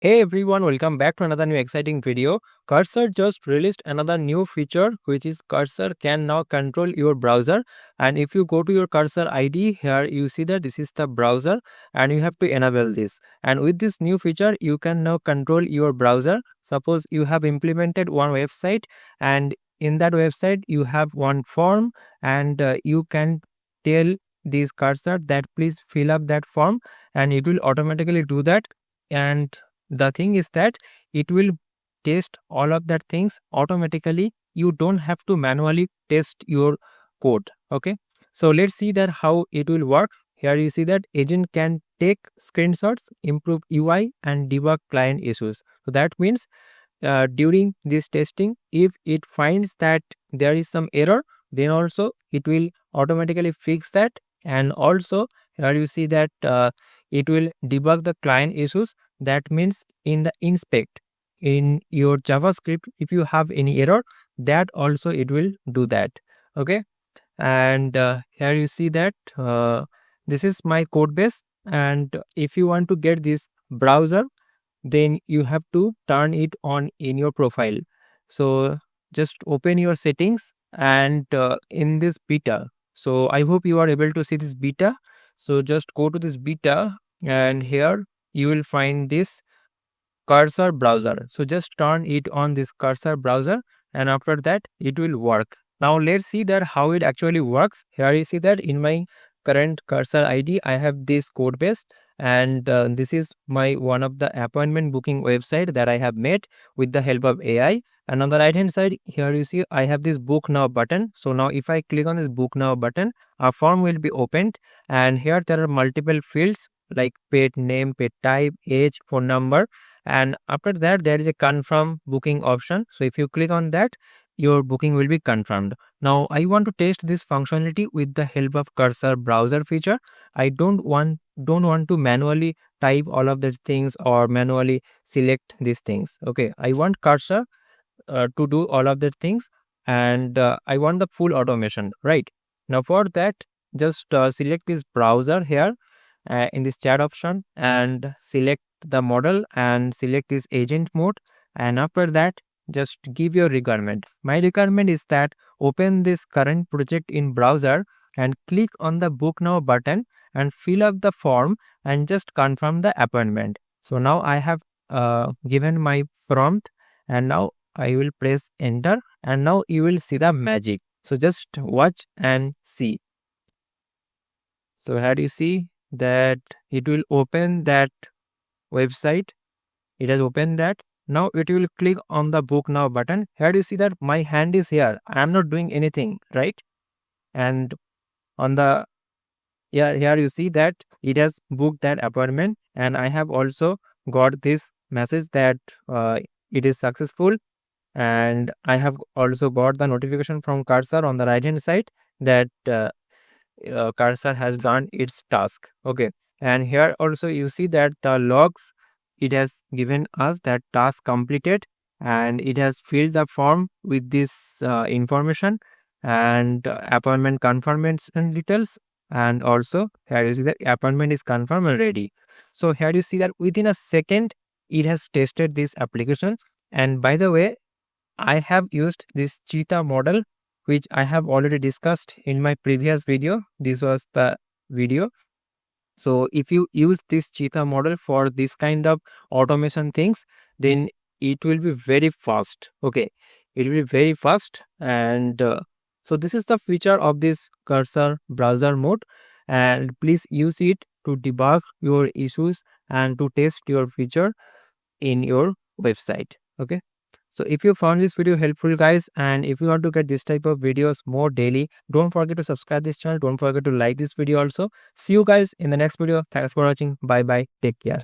Hey everyone, welcome back to another new exciting video. Cursor just released another new feature, which is Cursor can now control your browser. And if you go to your Cursor ID, here you see that this is the browser and you have to enable this. And with this new feature, you can now control your browser. Suppose you have implemented one website and in that website you have one form and you can tell this Cursor that please fill up that form and it will automatically do that. And the thing is that it will test all of that things automatically. You don't have to manually test your code. Okay, so let's see that how it will work. Here you see that agent can take screenshots, improve UI and debug client issues. So that means during this testing, if it finds that there is some error, then also it will automatically fix that. And also here you see that it will debug the client issues. That means in the inspect in your JavaScript, if you have any error, that also it will do that. Okay, and here you see that this is my code base, and if you want to get this browser, then you have to turn it on in your profile. So just open your settings and in this beta, so I hope you are able to see this beta. So just go to this beta and here you will find this Cursor browser. So just turn it on this Cursor browser and after that it will work. Now let's see that how it actually works. Here you see that in my current Cursor ID I have this code base, and this is my one of the appointment booking website that I have made with the help of AI. And on the right hand side here you see I have this book now button. So now if I click on this book now button, a form will be opened, and here there are multiple fields like pet name, pet type, age, phone number, and after that there is a confirm booking option. So if you click on that, your booking will be confirmed. Now I want to test this functionality with the help of Cursor browser feature. I don't want to manually type all of the things or manually select these things. Okay, I want Cursor to do all of the things, and I want the full automation. Right now for that, just select this browser here in this chat option and select the model and select this agent mode, and after that just give your requirement. My requirement is that open this current project in browser and click on the book now button and fill up the form and just confirm the appointment. So now I have given my prompt, and now I will press enter, and now you will see the magic. So just watch and see. So here you see that it will open that website. It has opened that. Now it will click on the book now button. Here you see that my hand is here. I am not doing anything, right? And on the here you see that it has booked that appointment, and I have also got this message that it is successful, and I have also got the notification from Cursor on the right hand side that Cursor has done its task. Okay, and here also you see that the logs, it has given us that task completed, and it has filled the form with this information and appointment confirmation details, and also here you see that appointment is confirmed and ready. So here you see that within a second it has tested this application. And by the way, I have used this cheetah model, which I have already discussed in my previous video. This was the video. So if you use this cheetah model for this kind of automation things, then it will be very fast. Okay, it will be very fast. And so this is the feature of this Cursor browser mode, and please use it to debug your issues and to test your feature in your website. Okay, so if you found this video helpful guys, and if you want to get this type of videos more daily, don't forget to subscribe this channel. Don't forget to like this video also. See you guys in the next video. Thanks for watching. Bye bye. Take care.